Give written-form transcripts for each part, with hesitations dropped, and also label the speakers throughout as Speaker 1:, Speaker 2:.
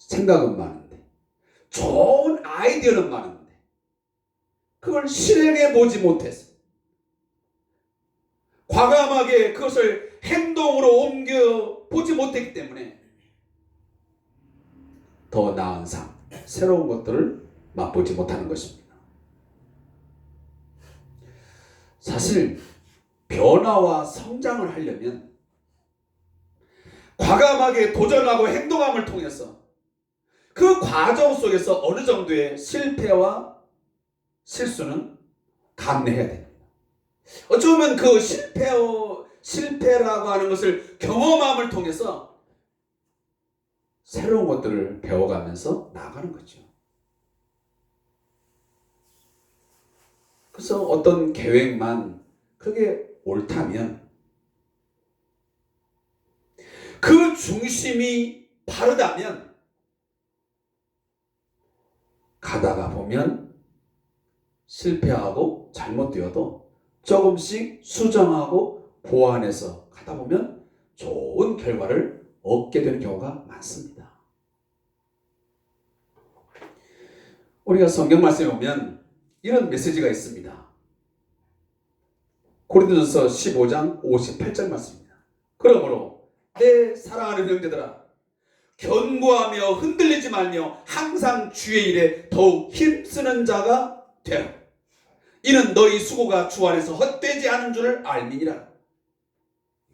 Speaker 1: 생각은 많은데, 좋은 아이디어는 많은데, 그걸 실행해 보지 못해서 과감하게 그것을 행동으로 옮겨 보지 못했기 때문에 더 나은 삶, 새로운 것들을 맛보지 못하는 것입니다. 사실 변화와 성장을 하려면 과감하게 도전하고 행동함을 통해서 그 과정 속에서 어느 정도의 실패와 실수는 감내해야 됩니다. 어쩌면 그 실패라고 하는 것을 경험함을 통해서 새로운 것들을 배워가면서 나아가는 거죠. 그래서 어떤 계획만 그게 옳다면 그 중심이 바르다면 가다가 보면 실패하고 잘못되어도 조금씩 수정하고 보완해서 가다 보면 좋은 결과를 얻게 되는 경우가 많습니다. 우리가 성경 말씀에 보면 이런 메시지가 있습니다. 고린도전서 15장 58절 말씀입니다. 그러므로 내 사랑하는 형제들아, 견고하며 흔들리지 말며 항상 주의 일에 더욱 힘쓰는 자가 되라. 이는 너희 수고가 주 안에서 헛되지 않은 줄을 알미니라.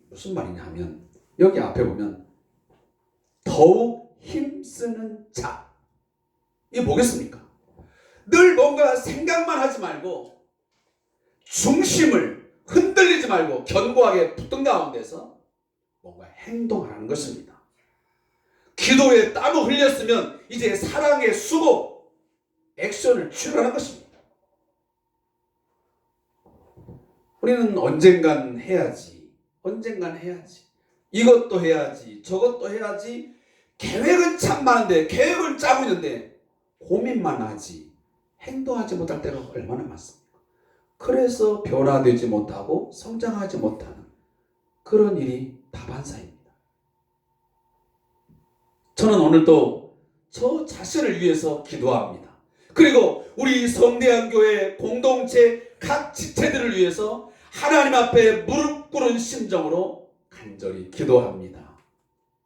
Speaker 1: 무슨 말이냐 하면 여기 앞에 보면 더욱 힘쓰는 자, 이게 뭐겠습니까? 늘 뭔가 생각만 하지 말고 중심을 흔들리지 말고 견고하게 붙든 가운데서 뭔가 행동하는 것입니다. 기도에 땀을 흘렸으면 이제 사랑의 수고, 액션을 취하는 것입니다. 우리는 언젠간 해야지, 이것도 해야지, 저것도 해야지, 계획은 참 많은데, 계획을 짜고 있는데 고민만 하지 행동하지 못할 때가 얼마나 많습니까? 그래서 변화되지 못하고 성장하지 못하는 그런 일이 다반사입니다. 저는 오늘도 저 자신을 위해서 기도합니다. 그리고 우리 성대한교회 공동체 각 지체들을 위해서 하나님 앞에 무릎 꿇은 심정으로 간절히 기도합니다.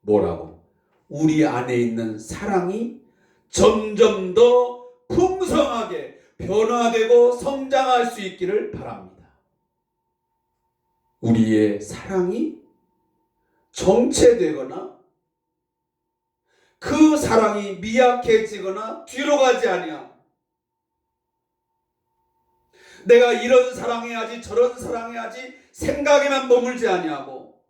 Speaker 1: 뭐라고? 우리 안에 있는 사랑이 점점 더 풍성하게 변화되고 성장할 수 있기를 바랍니다. 우리의 사랑이 정체되거나 그 사랑이 미약해지거나 뒤로 가지 아니하고, 내가 이런 사랑해야지 저런 사랑해야지 생각에만 머물지 아니하고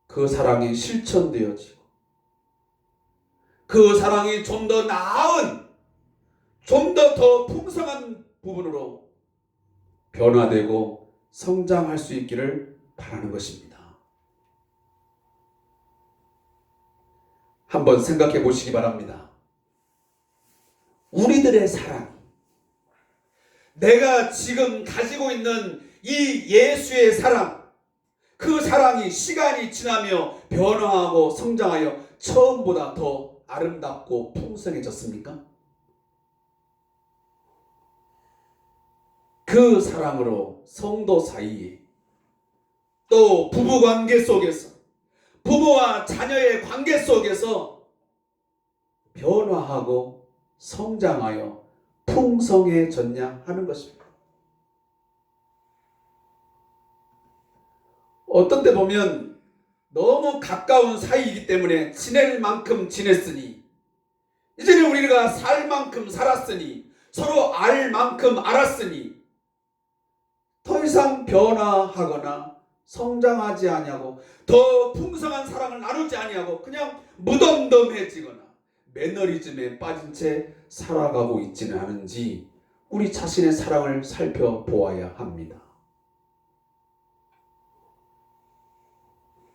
Speaker 1: 그 사랑이 실천되어지고 그 사랑이 좀 더 나은, 좀 더 풍성한 부분으로 변화되고 성장할 수 있기를 바라는 것입니다. 한번 생각해 보시기 바랍니다. 우리들의 사랑, 내가 지금 가지고 있는 이 예수의 사랑, 그 사랑이 시간이 지나며 변화하고 성장하여 처음보다 더 아름답고 풍성해졌습니까? 그 사랑으로 성도 사이에, 또 부부관계 속에서, 부모와 자녀의 관계 속에서 변화하고 성장하여 풍성해졌냐 하는 것입니다. 어떤 때 보면 너무 가까운 사이이기 때문에 지낼 만큼 지냈으니, 이제는 우리가 살 만큼 살았으니, 서로 알 만큼 알았으니 더 이상 변화하거나 성장하지 아니하고 더 풍성한 사랑을 나누지 아니하고 그냥 무덤덤해지거나 매너리즘에 빠진 채 살아가고 있지는 않은지 우리 자신의 사랑을 살펴보아야 합니다.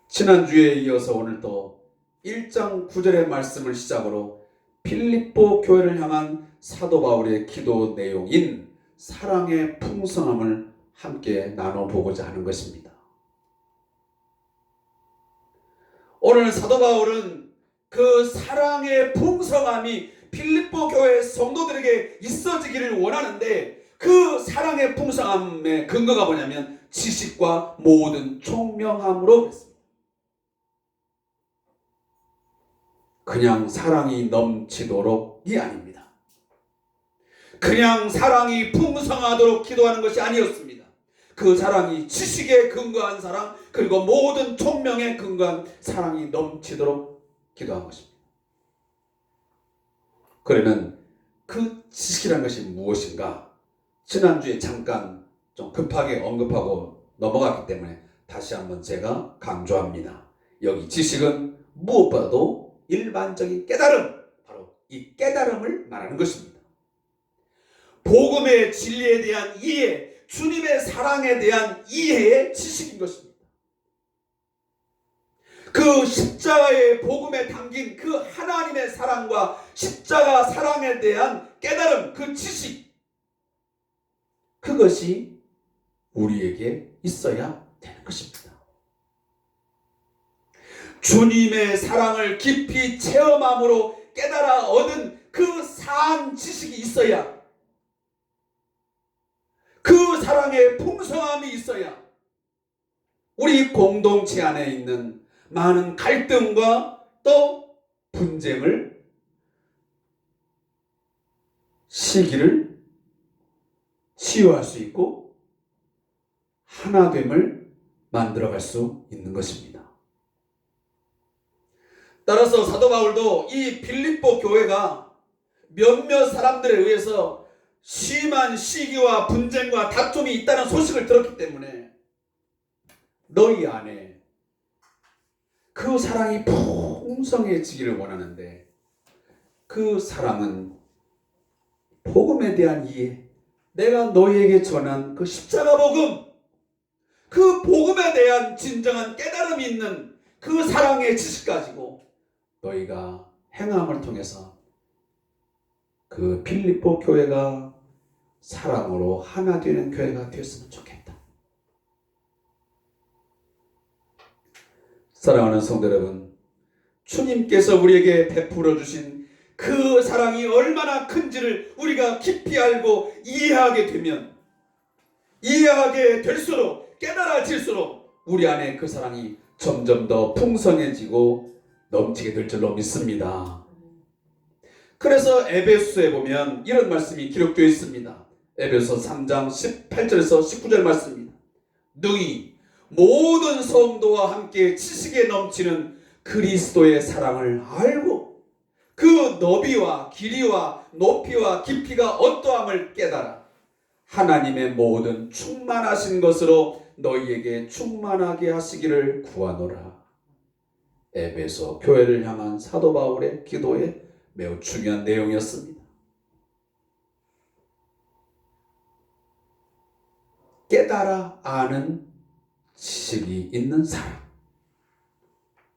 Speaker 1: 지난주에 이어서 오늘도 1장 9절의 말씀을 시작으로 필립보 교회를 향한 사도 바울의 기도 내용인 사랑의 풍성함을 함께 나눠보고자 하는 것입니다. 오늘 사도 바울은 그 사랑의 풍성함이 필립보 교회 성도들에게 있어지기를 원하는데, 그 사랑의 풍성함의 근거가 뭐냐면 지식과 모든 총명함으로 그랬습니다. 그냥 사랑이 넘치도록이 아닙니다. 그냥 사랑이 풍성하도록 기도하는 것이 아니었습니다. 그 사랑이 지식에 근거한 사랑, 그리고 모든 총명에 근거한 사랑이 넘치도록 기도한 것입니다. 그러면 그 지식이라는 것이 무엇인가? 지난주에 잠깐 좀 급하게 언급하고 넘어갔기 때문에 다시 한번 제가 강조합니다. 여기 지식은 무엇보다도 일반적인 깨달음, 바로 이 깨달음을 말하는 것입니다. 복음의 진리에 대한 이해, 주님의 사랑에 대한 이해의 지식인 것입니다. 그 십자가의 복음에 담긴 그 하나님의 사랑과 십자가 사랑에 대한 깨달음, 그 지식, 그것이 우리에게 있어야 되는 것입니다. 주님의 사랑을 깊이 체험함으로 깨달아 얻은 그 산 지식이 있어야, 그 사랑의 풍성함이 있어야 우리 공동체 안에 있는 많은 갈등과 또 분쟁을, 시기를 치유할 수 있고 하나됨을 만들어갈 수 있는 것입니다. 따라서 사도 바울도 이 빌립보 교회가 몇몇 사람들에 의해서 심한 시기와 분쟁과 다툼이 있다는 소식을 들었기 때문에 너희 안에 그 사랑이 풍성해지기를 원하는데, 그 사랑은 복음에 대한 이해, 내가 너희에게 전한 그 십자가 복음, 그 복음에 대한 진정한 깨달음이 있는 그 사랑의 지식 가지고 너희가 행함을 통해서 그 필립보 교회가 사랑으로 하나 되는 교회가 되었으면 좋겠다. 사랑하는 성도 여러분, 주님께서 우리에게 베풀어 주신 그 사랑이 얼마나 큰지를 우리가 깊이 알고 이해하게 되면, 이해하게 될수록, 깨달아질수록 우리 안에 그 사랑이 점점 더 풍성해지고 넘치게 될 줄로 믿습니다. 그래서 에베소에 보면 이런 말씀이 기록되어 있습니다. 에베소 3장 18절에서 19절 말씀입니다. 너희 모든 성도와 함께 지식에 넘치는 그리스도의 사랑을 알고 그 너비와 길이와 높이와 깊이가 어떠함을 깨달아 하나님의 모든 충만하신 것으로 너희에게 충만하게 하시기를 구하노라. 에베소 교회를 향한 사도 바울의 기도에 매우 중요한 내용이었습니다. 깨달아 아는 지식이 있는 사랑,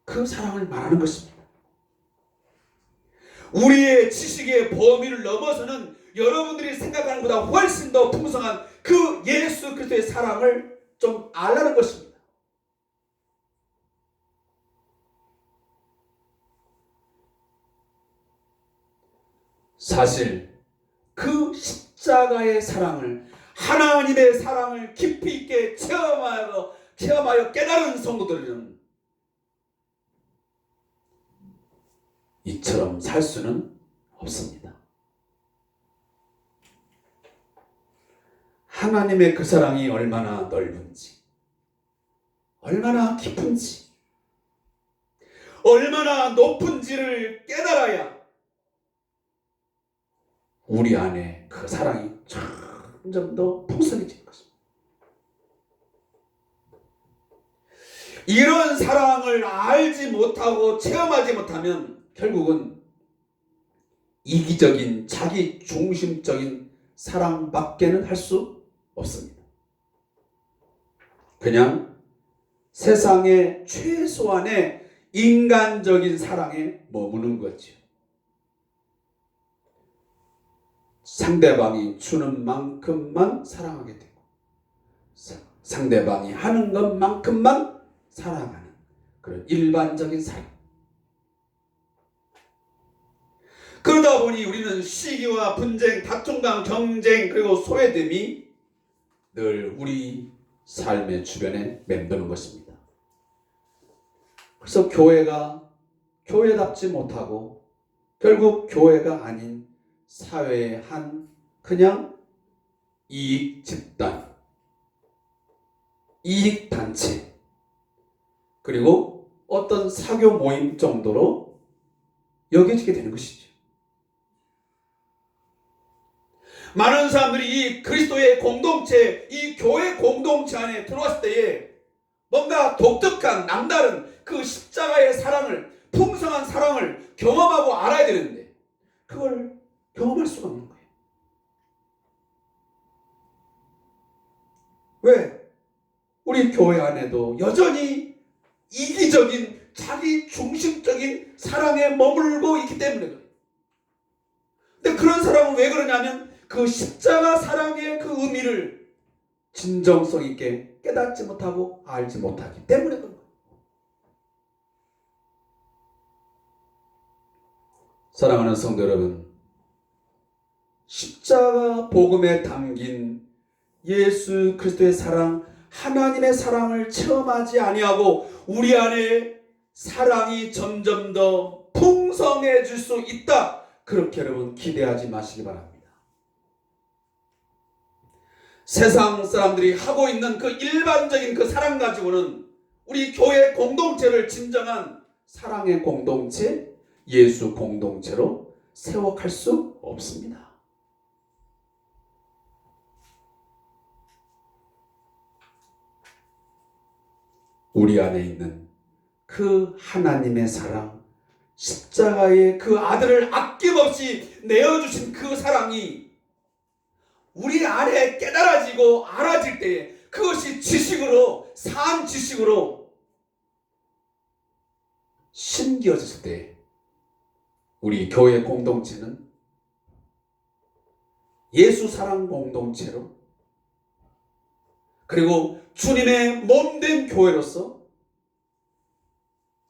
Speaker 1: 그 사랑을 말하는 것입니다. 우리의 지식의 범위를 넘어서는 여러분들이 생각하는 것보다 훨씬 더 풍성한 그 예수 그리스도의 사랑을 좀 알라는 것입니다. 사실 그 십자가의 사랑을, 하나님의 사랑을 깊이 있게 체험하여 깨달은 성도들은 이처럼 살 수는 없습니다. 하나님의 그 사랑이 얼마나 넓은지, 얼마나 깊은지, 얼마나 높은지를 깨달아야 우리 안에 그 사랑이 점점 더 풍성해지는 것입니다. 이런 사랑을 알지 못하고 체험하지 못하면 결국은 이기적인 자기 중심적인 사랑밖에는 할 수 없습니다. 그냥 세상의 최소한의 인간적인 사랑에 머무는 거죠. 상대방이 주는 만큼만 사랑하게 되고 상대방이 하는 것만큼만 사랑하는 그런 일반적인 사랑. 그러다 보니 우리는 시기와 분쟁, 다툼과 경쟁, 그리고 소외됨이 늘 우리 삶의 주변에 맴도는 것입니다. 그래서 교회가 교회답지 못하고 결국 교회가 아닌 사회의 한 그냥 이익 집단, 이익 단체, 그리고 어떤 사교 모임 정도로 여겨지게 되는 것이죠. 많은 사람들이 이 그리스도의 공동체, 이 교회 공동체 안에 들어왔을 때에 뭔가 독특한 남다른 그 십자가의 사랑을, 풍성한 사랑을 경험하고 알아야 되는데 그걸 경험할 수가 없는 거예요. 왜? 우리 교회 안에도 여전히 이기적인 자기 중심적인 사랑에 머물고 있기 때문에 그래요. 근데 그런 사랑은 왜 그러냐면 그 십자가 사랑의 그 의미를 진정성 있게 깨닫지 못하고 알지 못하기 때문에 그런 거예요. 사랑하는 성도 여러분, 십자가 복음에 담긴 예수 그리스도의 사랑, 하나님의 사랑을 체험하지 아니하고 우리 안에 사랑이 점점 더 풍성해질 수 있다. 그렇게 여러분 기대하지 마시기 바랍니다. 세상 사람들이 하고 있는 그 일반적인 그 사랑 가지고는 우리 교회 공동체를 진정한 사랑의 공동체, 예수 공동체로 세워갈 수 없습니다. 우리 안에 있는 그 하나님의 사랑, 십자가의 그 아들을 아낌없이 내어주신 그 사랑이 우리 안에 깨달아지고 알아질 때에 그것이 지식으로, 산 지식으로 심겨졌을 때 우리 교회 공동체는 예수 사랑 공동체로, 그리고 주님의 몸된 교회로서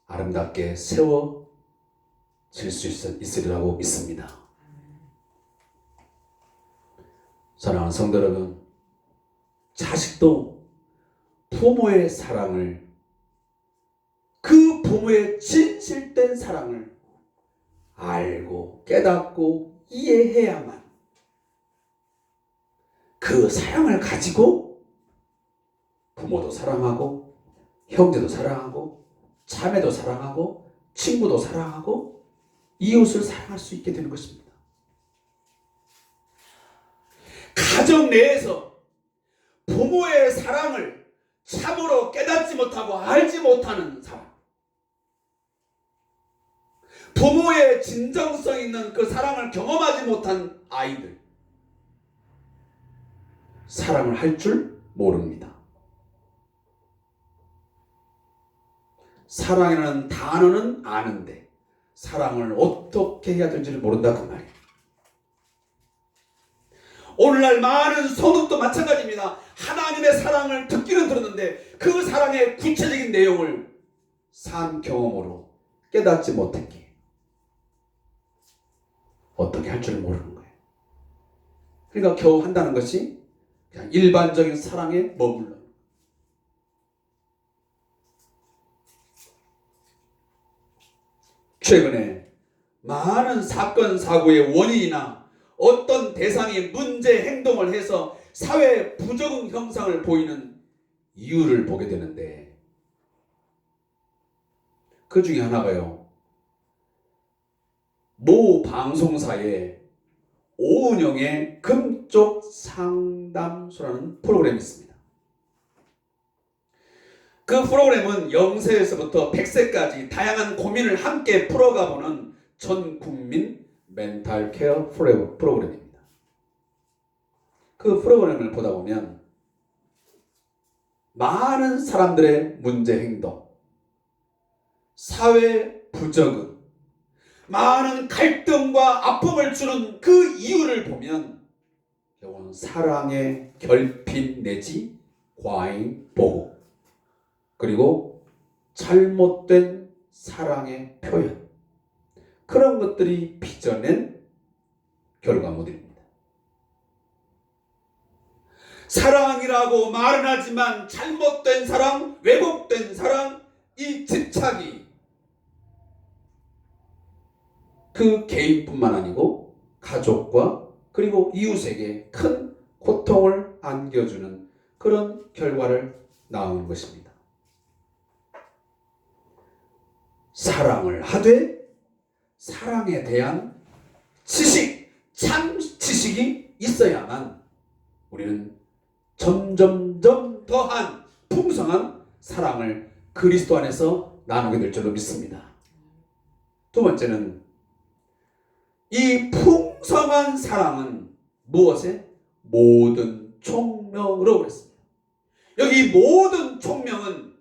Speaker 1: 아름답게 세워질 수 있으리라고 믿습니다. 사랑하는 성도 여러분, 자식도 부모의 사랑을, 그 부모의 진실된 사랑을 알고 깨닫고 이해해야만 그 사랑을 가지고 부모도 사랑하고 형제도 사랑하고 자매도 사랑하고 친구도 사랑하고 이웃을 사랑할 수 있게 되는 것입니다. 가정 내에서 부모의 사랑을 참으로 깨닫지 못하고 알지 못하는 사람, 부모의 진정성 있는 그 사랑을 경험하지 못한 아이들, 사랑을 할 줄 모릅니다. 사랑이라는 단어는 아는데 사랑을 어떻게 해야 될지를 모른다 그 말이에요. 오늘날 많은 성도도 마찬가지입니다. 하나님의 사랑을 듣기는 들었는데 그 사랑의 구체적인 내용을 산 경험으로 깨닫지 못했기에 어떻게 할 줄을 모르는 거예요. 그러니까 겨우 한다는 것이 그냥 일반적인 사랑에 머물러. 최근에 많은 사건 사고의 원인이나 어떤 대상이 문제 행동을 해서 사회 부적응 형상을 보이는 이유를 보게 되는데 그 중에 하나가요, 모 방송사에 오은영의 금쪽 상담소라는 프로그램이 있습니다. 그 프로그램은 0세에서부터 100세까지 다양한 고민을 함께 풀어가보는 전 국민 멘탈 케어 프로그램입니다. 그 프로그램을 보다 보면 많은 사람들의 문제 행동, 사회 부적응, 많은 갈등과 아픔을 주는 그 이유를 보면 결국은 사랑의 결핍 내지 과잉 보호, 그리고 잘못된 사랑의 표현, 그런 것들이 빚어낸 결과물입니다. 사랑이라고 말은 하지만 잘못된 사랑, 왜곡된 사랑, 이 집착이 그 개인뿐만 아니고 가족과 그리고 이웃에게 큰 고통을 안겨주는 그런 결과를 낳은 것입니다. 사랑을 하되 사랑에 대한 지식, 참 지식이 있어야만 우리는 점점점 더한 풍성한 사랑을 그리스도 안에서 나누게 될 줄로 믿습니다. 두 번째는 이 풍성한 사랑은 무엇에? 모든 총명으로 그랬습니다. 여기 모든 총명은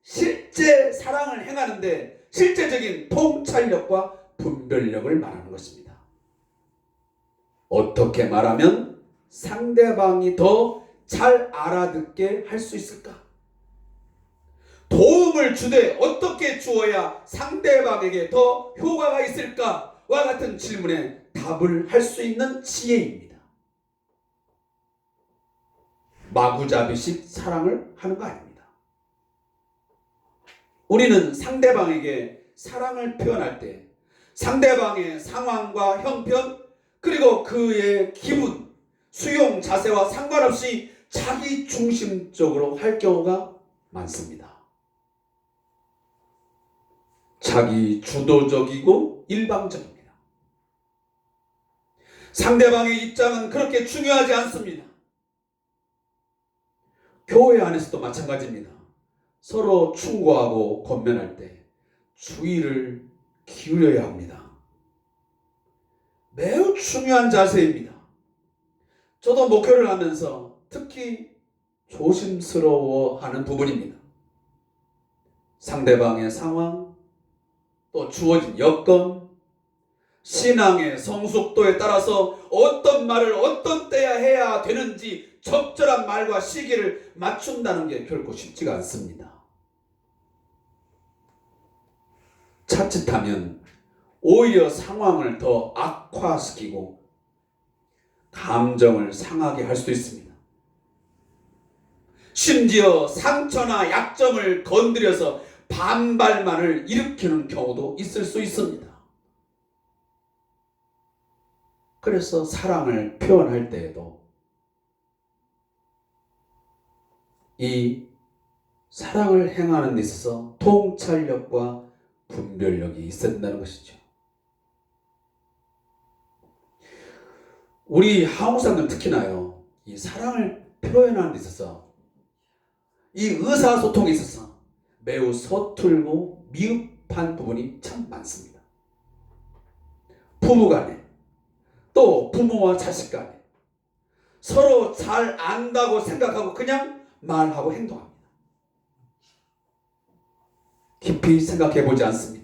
Speaker 1: 실제 사랑을 행하는데 실제적인 통찰력과 분별력을 말하는 것입니다. 어떻게 말하면 상대방이 더 잘 알아듣게 할 수 있을까? 도움을 주되 어떻게 주어야 상대방에게 더 효과가 있을까와 같은 질문에 답을 할 수 있는 지혜입니다. 마구잡이식 사랑을 하는 거 아닙니다. 우리는 상대방에게 사랑을 표현할 때 상대방의 상황과 형편 그리고 그의 기분, 수용 자세와 상관없이 자기 중심적으로 할 경우가 많습니다. 자기 주도적이고 일방적입니다. 상대방의 입장은 그렇게 중요하지 않습니다. 교회 안에서도 마찬가지입니다. 서로 충고하고 권면할 때 주의를 기울여야 합니다. 매우 중요한 자세입니다. 저도 목회를 하면서 특히 조심스러워하는 부분입니다. 상대방의 상황, 또 주어진 여건, 신앙의 성숙도에 따라서 어떤 말을 어떤 때야 해야 되는지 적절한 말과 시기를 맞춘다는 게 결코 쉽지가 않습니다. 자칫하면 오히려 상황을 더 악화시키고 감정을 상하게 할 수도 있습니다. 심지어 상처나 약점을 건드려서 반발만을 일으키는 경우도 있을 수 있습니다. 그래서 사랑을 표현할 때에도 이 사랑을 행하는 데 있어서 통찰력과 분별력이 있어야 된다는 것이죠. 우리 한국 사람들 특히나요, 이 사랑을 표현하는 데 있어서 이 의사소통에 있어서 매우 서툴고 미흡한 부분이 참 많습니다. 부부간에 또 부모와 자식 간에 서로 잘 안다고 생각하고 그냥 말하고 행동합니다. 깊이 생각해 보지 않습니다.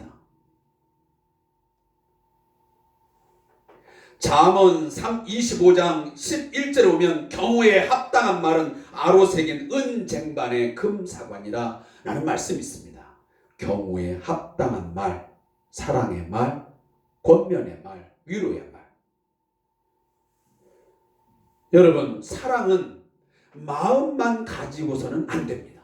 Speaker 1: 잠언 25장 11절에 보면 경우에 합당한 말은 아로 새긴 은쟁반의 금사관이라 라는 말씀이 있습니다. 경우에 합당한 말, 사랑의 말, 권면의 말, 위로의 말. 여러분, 사랑은 마음만 가지고서는 안 됩니다.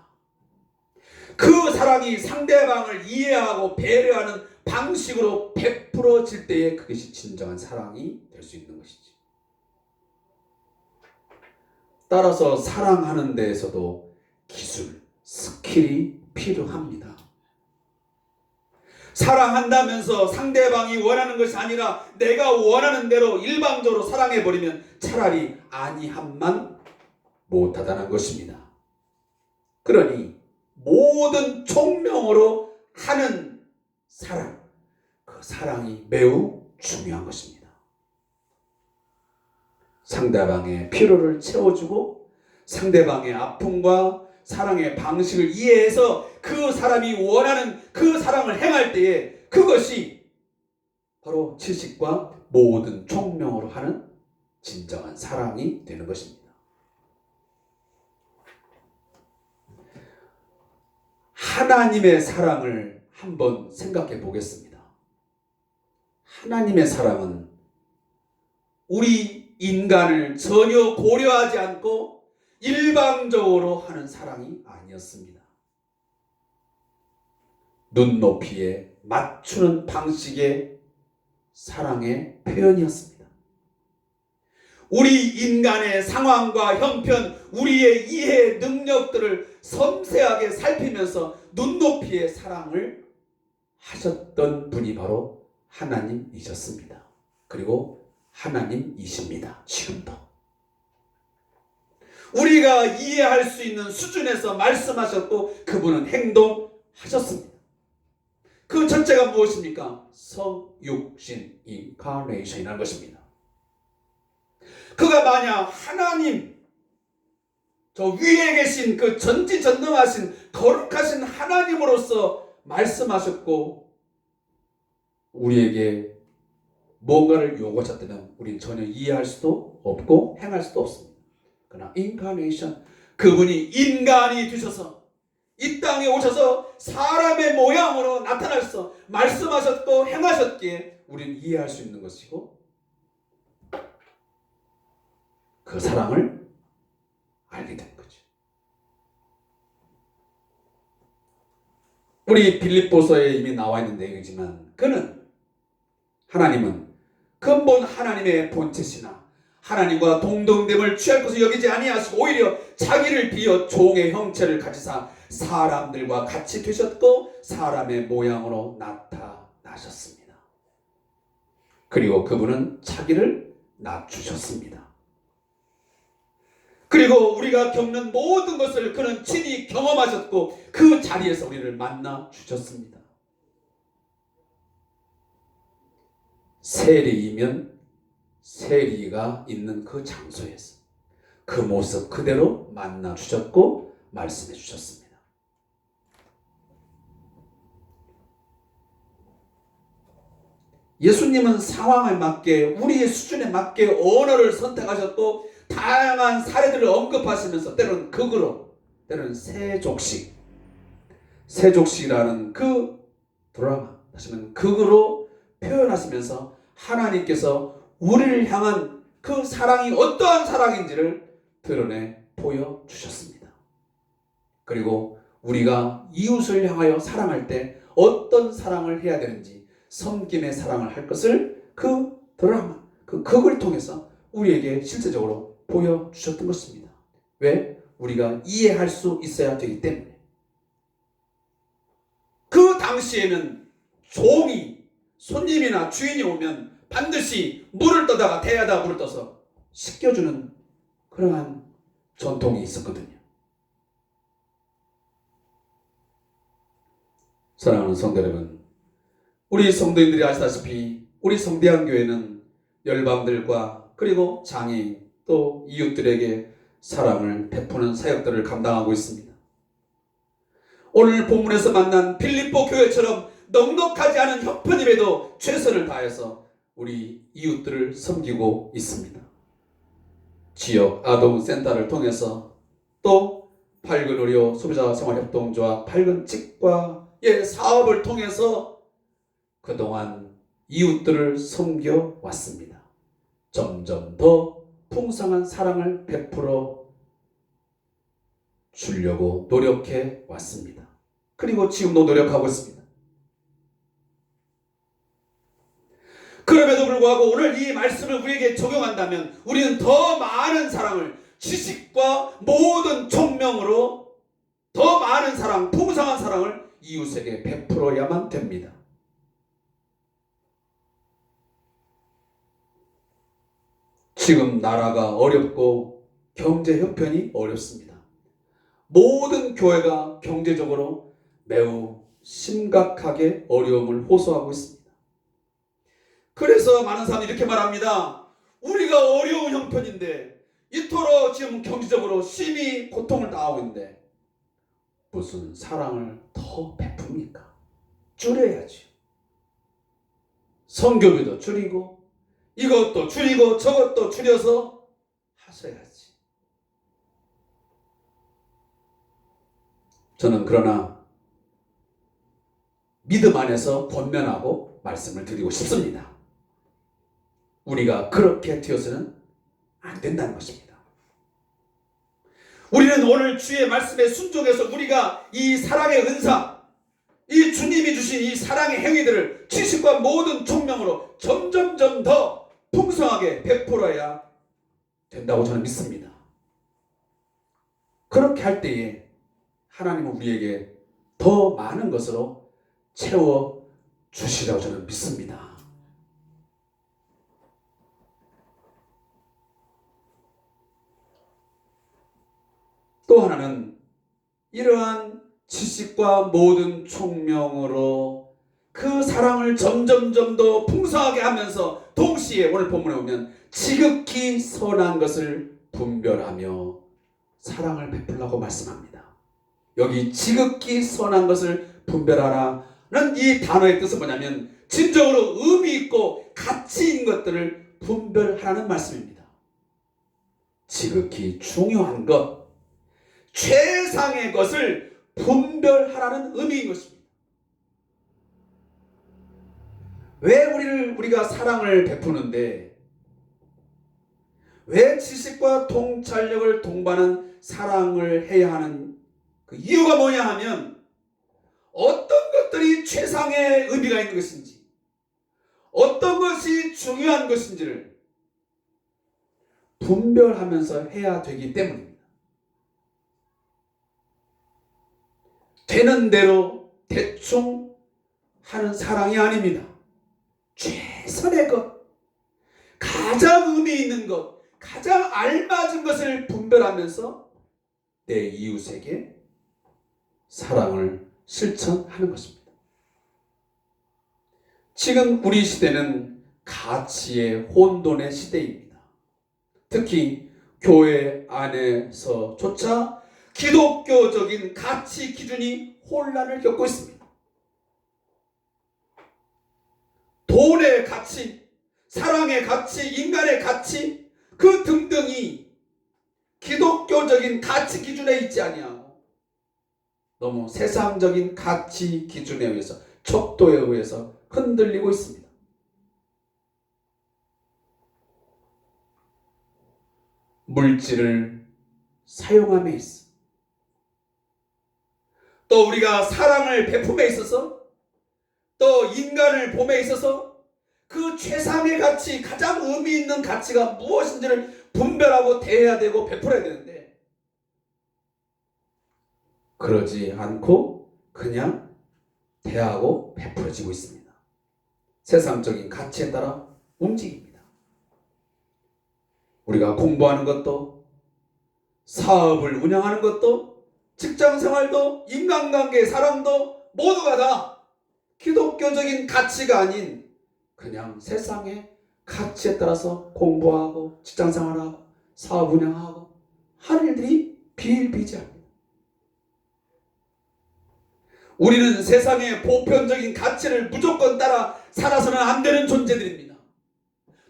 Speaker 1: 그 사랑이 상대방을 이해하고 배려하는 방식으로 베풀어질 때에 그것이 진정한 사랑이 될 수 있는 것이지. 따라서 사랑하는 데에서도 기술, 스킬이 필요합니다. 사랑한다면서 상대방이 원하는 것이 아니라 내가 원하는 대로 일방적으로 사랑해버리면 차라리 아니함만 못하다는 것입니다. 그러니 모든 총명으로 하는 사랑, 그 사랑이 매우 중요한 것입니다. 상대방의 필요를 채워주고 상대방의 아픔과 사랑의 방식을 이해해서 그 사람이 원하는 그 사랑을 행할 때에 그것이 바로 지식과 모든 총명으로 하는 진정한 사랑이 되는 것입니다. 하나님의 사랑을 한번 생각해 보겠습니다. 하나님의 사랑은 우리 인간을 전혀 고려하지 않고 일방적으로 하는 사랑이 아니었습니다. 눈높이에 맞추는 방식의 사랑의 표현이었습니다. 우리 인간의 상황과 형편, 우리의 이해 능력들을 섬세하게 살피면서 눈높이의 사랑을 하셨던 분이 바로 하나님이셨습니다. 그리고 하나님이십니다. 지금도. 우리가 이해할 수 있는 수준에서 말씀하셨고 그분은 행동하셨습니다. 그 첫째가 무엇입니까? 성육신, 인카네이션이라는 것입니다. 그가 만약 하나님, 저 위에 계신 그 전지전능하신 거룩하신 하나님으로서 말씀하셨고 우리에게 뭔가를 요구하셨다면 우리는 전혀 이해할 수도 없고 행할 수도 없습니다. 그러나 인카네이션, 그분이 인간이 되셔서 이 땅에 오셔서 사람의 모양으로 나타나셔서 말씀하셨고 행하셨기에 우리는 이해할 수 있는 것이고 그 사랑을 알게 된 거죠. 우리 빌립보서에 이미 나와 있는 내용이지만 하나님은 근본 하나님의 본체시나 하나님과 동등됨을 취할 것을 여기지 아니하시고 오히려 자기를 비어 종의 형체를 가지사 사람들과 같이 되셨고 사람의 모양으로 나타나셨습니다. 그리고 그분은 자기를 낮추셨습니다. 그리고 우리가 겪는 모든 것을 그는 친히 경험하셨고 그 자리에서 우리를 만나 주셨습니다. 세리이면 세리가 있는 그 장소에서 그 모습 그대로 만나 주셨고 말씀해 주셨습니다. 예수님은 상황에 맞게 우리의 수준에 맞게 언어를 선택하셨고 다양한 사례들을 언급하시면서 때로는 극으로 때로는 세족식이라는 그 드라마 하시면 극으로 표현하시면서 하나님께서 우리를 향한 그 사랑이 어떠한 사랑인지를 드러내 보여주셨습니다. 그리고 우리가 이웃을 향하여 사랑할 때 어떤 사랑을 해야 되는지 섬김의 사랑을 할 것을 그 드라마, 그 극을 통해서 우리에게 실제적으로 보여주셨던 것입니다. 왜? 우리가 이해할 수 있어야 되기 때문에. 그 당시에는 종이 손님이나 주인이 오면 반드시 물을 떠다가 대야다 물을 떠서 씻겨주는 그러한 전통이 있었거든요. 사랑하는 성도 여러분, 우리 성도인들이 아시다시피 우리 성대한교회는 열방들과 그리고 장애인 또 이웃들에게 사랑을 베푸는 사역들을 감당하고 있습니다. 오늘 본문에서 만난 빌립보 교회처럼 넉넉하지 않은 형편임에도 최선을 다해서 우리 이웃들을 섬기고 있습니다. 지역 아동센터를 통해서 또 밝은 의료 소비자 생활협동조합 밝은 치과의 사업을 통해서 그동안 이웃들을 섬겨왔습니다. 점점 더 풍성한 사랑을 베풀어 주려고 노력해 왔습니다. 그리고 지금도 노력하고 있습니다. 그럼에도 불구하고 오늘 이 말씀을 우리에게 적용한다면 우리는 더 많은 사랑을 지식과 모든 총명으로 더 많은 사랑, 풍성한 사랑을 이웃에게 베풀어야만 됩니다. 지금 나라가 어렵고 경제 형편이 어렵습니다. 모든 교회가 경제적으로 매우 심각하게 어려움을 호소하고 있습니다. 그래서 많은 사람들이 이렇게 말합니다. 우리가 어려운 형편인데 이토록 지금 경제적으로 심히 고통을 당하고 있는데 무슨 사랑을 더 베풉니까? 줄여야죠. 성교비도 줄이고 이것도 줄이고 저것도 줄여서 하셔야지. 저는 그러나 믿음 안에서 권면하고 말씀을 드리고 싶습니다. 우리가 그렇게 되어서는 안 된다는 것입니다. 우리는 오늘 주의 말씀에 순종해서 우리가 이 사랑의 은사, 이 주님이 주신 이 사랑의 행위들을 지식과 모든 총명으로 점점점 더 풍성하게 베풀어야 된다고 저는 믿습니다. 그렇게 할 때에 하나님은 우리에게 더 많은 것으로 채워 주시라고 저는 믿습니다. 또 하나는 이러한 지식과 모든 총명으로 그 사랑을 점점점 더 풍성하게 하면서 동시에 오늘 본문에 보면 지극히 선한 것을 분별하며 사랑을 베풀라고 말씀합니다. 여기 지극히 선한 것을 분별하라는 이 단어의 뜻은 뭐냐면 진정으로 의미 있고 가치 있는 것들을 분별하라는 말씀입니다. 지극히 중요한 것, 최상의 것을 분별하라는 의미인 것입니다. 왜 우리가 사랑을 베푸는데, 왜 지식과 통찰력을 동반한 사랑을 해야 하는 그 이유가 뭐냐 하면 어떤 것들이 최상의 의미가 있는 것인지, 어떤 것이 중요한 것인지를 분별하면서 해야 되기 때문입니다. 되는 대로 대충 하는 사랑이 아닙니다. 최선의 것, 가장 의미 있는 것, 가장 알맞은 것을 분별하면서 내 이웃에게 사랑을 실천하는 것입니다. 지금 우리 시대는 가치의 혼돈의 시대입니다. 특히 교회 안에서조차 기독교적인 가치 기준이 혼란을 겪고 있습니다. 돈의 가치, 사랑의 가치, 인간의 가치, 그 등등이 기독교적인 가치 기준에 있지 아니하고 너무 세상적인 가치 기준에 의해서, 척도에 의해서 흔들리고 있습니다. 물질을 사용함에 있어, 또 우리가 사랑을 베품에 있어서, 또 인간을 봄에 있어서 그 최상의 가치, 가장 의미 있는 가치가 무엇인지를 분별하고 대해야 되고 베풀어야 되는데, 그러지 않고 그냥 대하고 베풀어지고 있습니다. 세상적인 가치에 따라 움직입니다. 우리가 공부하는 것도, 사업을 운영하는 것도, 직장생활도, 인간관계, 사랑도 모두가 다 기독교적인 가치가 아닌 그냥 세상의 가치에 따라서 공부하고 직장생활하고 사업 운영하고 하는 일들이 비일비재합니다. 우리는 세상의 보편적인 가치를 무조건 따라 살아서는 안 되는 존재들입니다.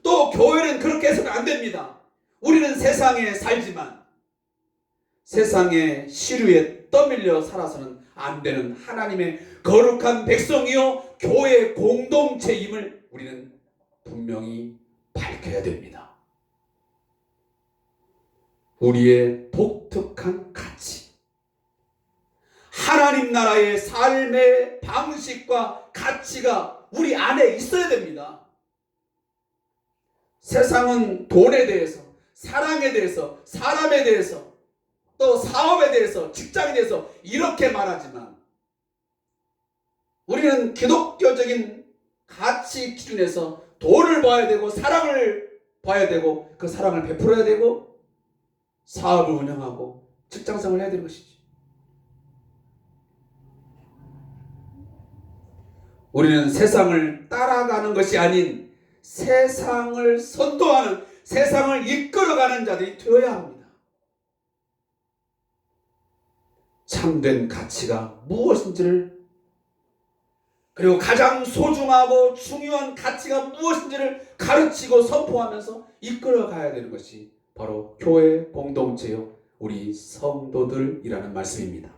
Speaker 1: 또 교회는 그렇게 해서는 안 됩니다. 우리는 세상에 살지만 세상의 시류에 떠밀려 살아서는 안 되는 하나님의 거룩한 백성이요 교회 공동체임을 우리는 분명히 밝혀야 됩니다. 우리의 독특한 가치, 하나님 나라의 삶의 방식과 가치가 우리 안에 있어야 됩니다. 세상은 돈에 대해서, 사랑에 대해서, 사람에 대해서, 또 사업에 대해서, 직장에 대해서 이렇게 말하지만 우리는 기독교적인 가치 기준에서 돈을 봐야 되고 사랑을 봐야 되고 그 사랑을 베풀어야 되고 사업을 운영하고 직장생활을 해야 되는 것이지. 우리는 세상을 따라가는 것이 아닌 세상을 선도하는, 세상을 이끌어가는 자들이 되어야 합니다. 참된 가치가 무엇인지를, 그리고 가장 소중하고 중요한 가치가 무엇인지를 가르치고 선포하면서 이끌어가야 되는 것이 바로 교회 공동체요 우리 성도들이라는 말씀입니다.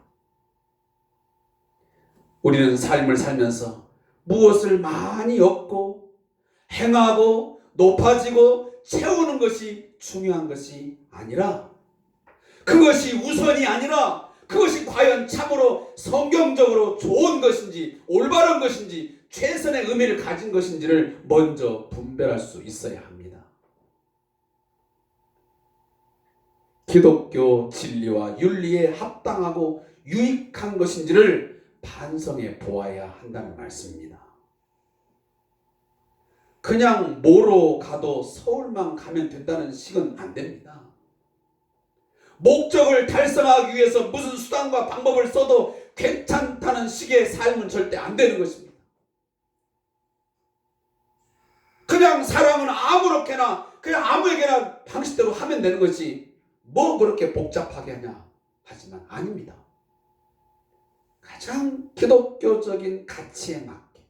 Speaker 1: 우리는 삶을 살면서 무엇을 많이 얻고 행하고 높아지고 채우는 것이 중요한 것이 아니라, 그것이 우선이 아니라, 그것이 과연 참으로 성경적으로 좋은 것인지 올바른 것인지 최선의 의미를 가진 것인지를 먼저 분별할 수 있어야 합니다. 기독교 진리와 윤리에 합당하고 유익한 것인지를 반성해 보아야 한다는 말씀입니다. 그냥 뭐로 가도 서울만 가면 된다는 식은 안 됩니다. 목적을 달성하기 위해서 무슨 수단과 방법을 써도 괜찮다는 식의 삶은 절대 안 되는 것입니다. 그냥 사랑은 아무렇게나 그냥 아무에게나 방식대로 하면 되는 것이 뭐 그렇게 복잡하게 하냐 하지만 아닙니다. 가장 기독교적인 가치에 맞게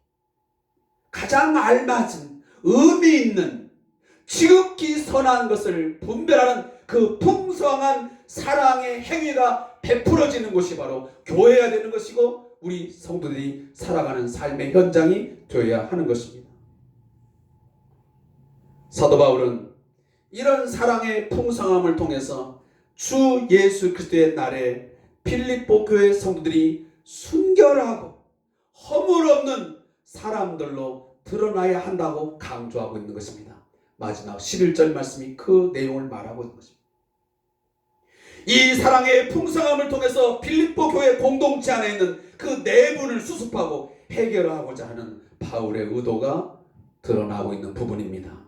Speaker 1: 가장 알맞은 의미 있는 지극히 선한 것을 분별하는 그 풍성한 사랑의 행위가 베풀어지는 곳이 바로 교회가 되는 것이고 우리 성도들이 살아가는 삶의 현장이 되어야 하는 것입니다. 사도 바울은 이런 사랑의 풍성함을 통해서 주 예수 그리스도의 날에 필립보 교회 성도들이 순결하고 허물 없는 사람들로 드러나야 한다고 강조하고 있는 것입니다. 마지막 11절 말씀이 그 내용을 말하고 있는 것입니다. 이 사랑의 풍성함을 통해서 필립보 교회 공동체 안에 있는 그 내분을 수습하고 해결하고자 하는 바울의 의도가 드러나고 있는 부분입니다.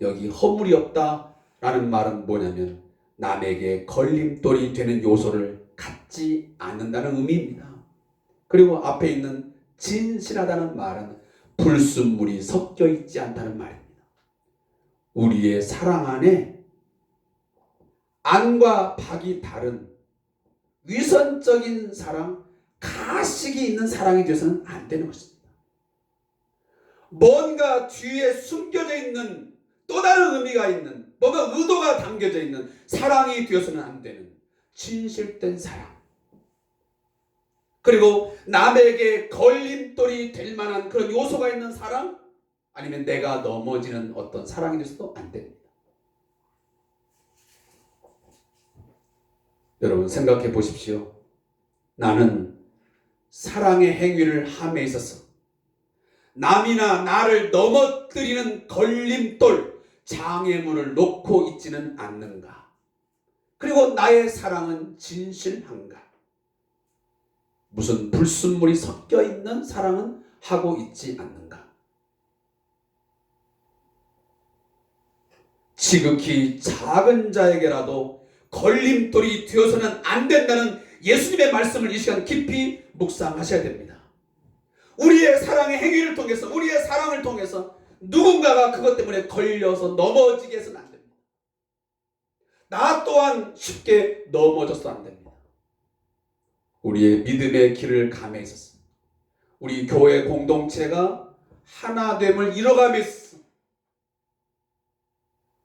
Speaker 1: 여기 허물이 없다라는 말은 뭐냐면 남에게 걸림돌이 되는 요소를 갖지 않는다는 의미입니다. 그리고 앞에 있는 진실하다는 말은 불순물이 섞여 있지 않다는 말입니다. 우리의 사랑 안에 안과 박이 다른 위선적인 사랑, 가식이 있는 사랑이 되어서는 안 되는 것입니다. 뭔가 뒤에 숨겨져 있는 또 다른 의미가 있는 뭔가 의도가 담겨져 있는 사랑이 되어서는 안 되는 진실된 사랑, 그리고 남에게 걸림돌이 될 만한 그런 요소가 있는 사랑, 아니면 내가 넘어지는 어떤 사랑이 되어서도 안 됩니다. 여러분 생각해 보십시오. 나는 사랑의 행위를 함에 있어서 남이나 나를 넘어뜨리는 걸림돌, 장애물을 놓고 있지는 않는가? 그리고 나의 사랑은 진실한가? 무슨 불순물이 섞여 있는 사랑은 하고 있지 않는가? 지극히 작은 자에게라도 걸림돌이 되어서는 안 된다는 예수님의 말씀을 이 시간 깊이 묵상하셔야 됩니다. 우리의 사랑의 행위를 통해서, 우리의 사랑을 통해서 누군가가 그것 때문에 걸려서 넘어지게 해서는 안 됩니다. 나 또한 쉽게 넘어져서 안 됩니다. 우리의 믿음의 길을 감에 있어서 우리 교회 공동체가 하나됨을 이뤄가면서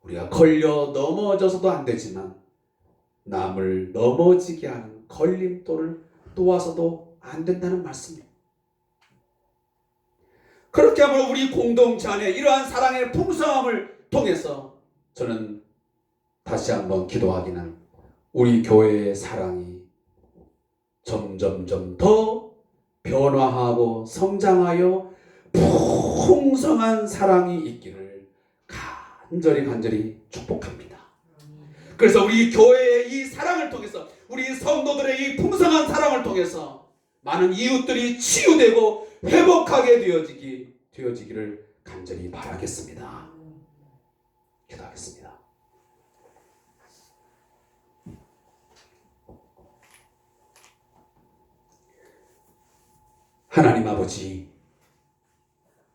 Speaker 1: 우리가 걸려 넘어져서도 안 되지만 남을 넘어지게 하는 걸림돌을 놓아서도 안 된다는 말씀입니다. 그렇게 하면 우리 공동체 안에 이러한 사랑의 풍성함을 통해서 저는 다시 한번 기도하기는 우리 교회의 사랑이 점점점 더 변화하고 성장하여 풍성한 사랑이 있기를 간절히 축복합니다. 그래서 우리 교회의 이 사랑을 통해서, 우리 성도들의 이 풍성한 사랑을 통해서 많은 이웃들이 치유되고 회복하게 되어지기를 간절히 바라겠습니다. 기도하겠습니다. 하나님 아버지,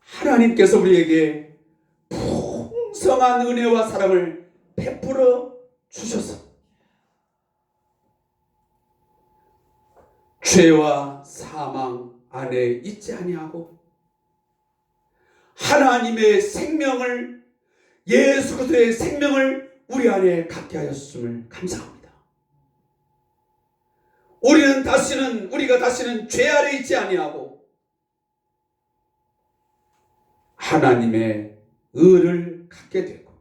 Speaker 1: 하나님께서 우리에게 풍성한 은혜와 사랑을 베풀어 주셔서 죄와 사망 안에 있지 아니하고 하나님의 생명을, 예수 그리스도의 생명을 우리 안에 갖게 하셨음을 감사합니다. 우리가 다시는 죄 아래 있지 아니하고 하나님의 의를 갖게 되고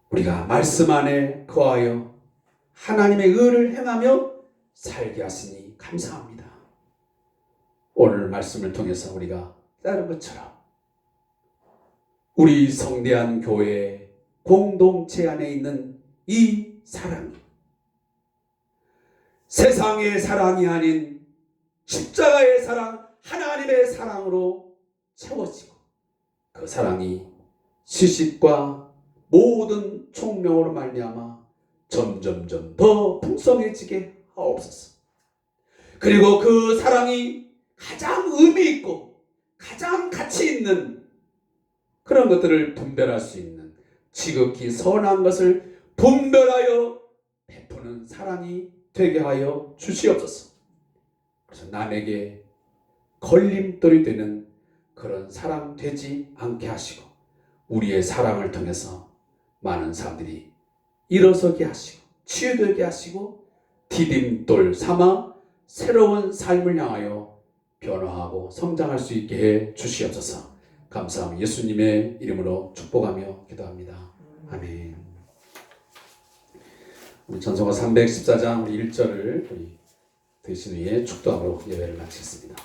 Speaker 1: 우리가 말씀 안에 거하여 하나님의 의를 행하며 살게 하시니 감사합니다. 오늘 말씀을 통해서 우리가 따른 것처럼 우리 성대한 교회 공동체 안에 있는 이 사랑이 세상의 사랑이 아닌 십자가의 사랑, 하나님의 사랑으로 채워지고 그 사랑이 시식과 모든 총명으로 말미암아 점점점 더 풍성해지게 하옵소서. 그리고 그 사랑이 가장 의미 있고 가장 가치 있는 그런 것들을 분별할 수 있는 지극히 선한 것을 분별하여 베푸는 사랑이 되게 하여 주시옵소서. 그래서 남에게 걸림돌이 되는 그런 사랑 되지 않게 하시고 우리의 사랑을 통해서 많은 사람들이 일어서게 하시고 치유되게 하시고 디딤돌 삼아 새로운 삶을 향하여 변화하고 성장할 수 있게 해 주시옵소서. 감사합니다. 예수님의 이름으로 축복하며 기도합니다. 아멘. 우리 전서가 314장 1절을 우리 드신 후에 축도함으로 예배를 마치겠습니다.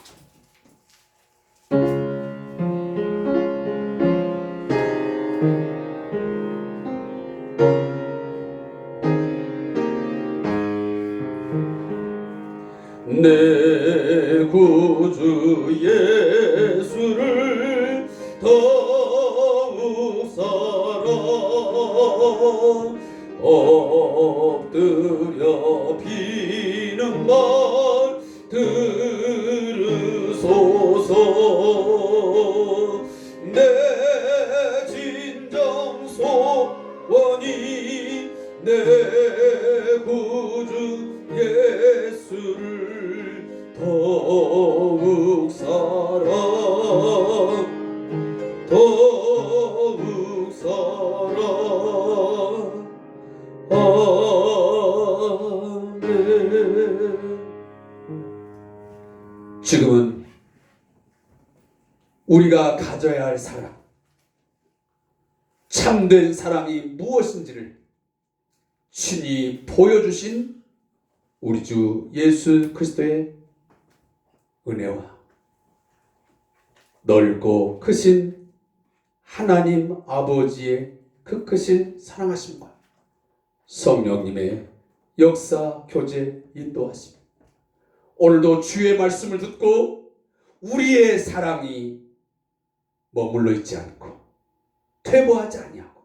Speaker 1: 내 구주 예수를 더욱 사랑 엎드려 비는 말 들으소서. 내 진정 소원이 내 구주 예수를 더욱 사랑 더욱 사랑. 아멘. 지금은 우리가 가져야 할 사랑, 참된 사랑이 무엇인지를 친히 보여주신 우리 주 예수 그리스도의 은혜와 넓고 크신 하나님 아버지의 그 크신 사랑하심과 성령님의 역사, 교제, 인도하심, 오늘도 주의 말씀을 듣고 우리의 사랑이 머물러 있지 않고 퇴보하지 아니하고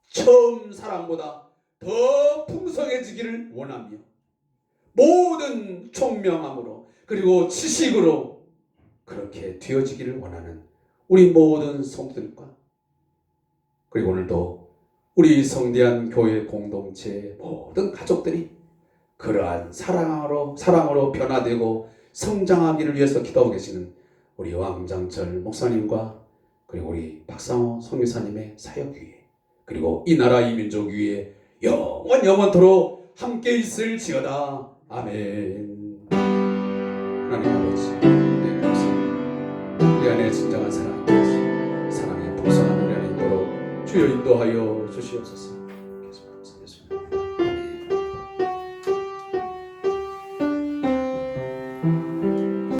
Speaker 1: 처음 사랑보다 더 풍성해지기를 원하며 모든 총명함으로 그리고 지식으로 그렇게 되어지기를 원하는 우리 모든 성도들과 그리고 오늘도 우리 성대한 교회 공동체의 모든 가족들이 그러한 사랑으로 변화되고 성장하기를 위해서 기도하고 계시는 우리 왕장철 목사님과 그리고 우리 박상호 선교사님의 사역 위에 그리고 이 나라 이 민족 위에 영원토록 함께 있을지어다. 아멘. 하나님 아버지, 네, 감사합니다. 우리 안에 진정한 사랑의 풍성한 우리 안에 있도록 주여 인도하여 주시옵소서.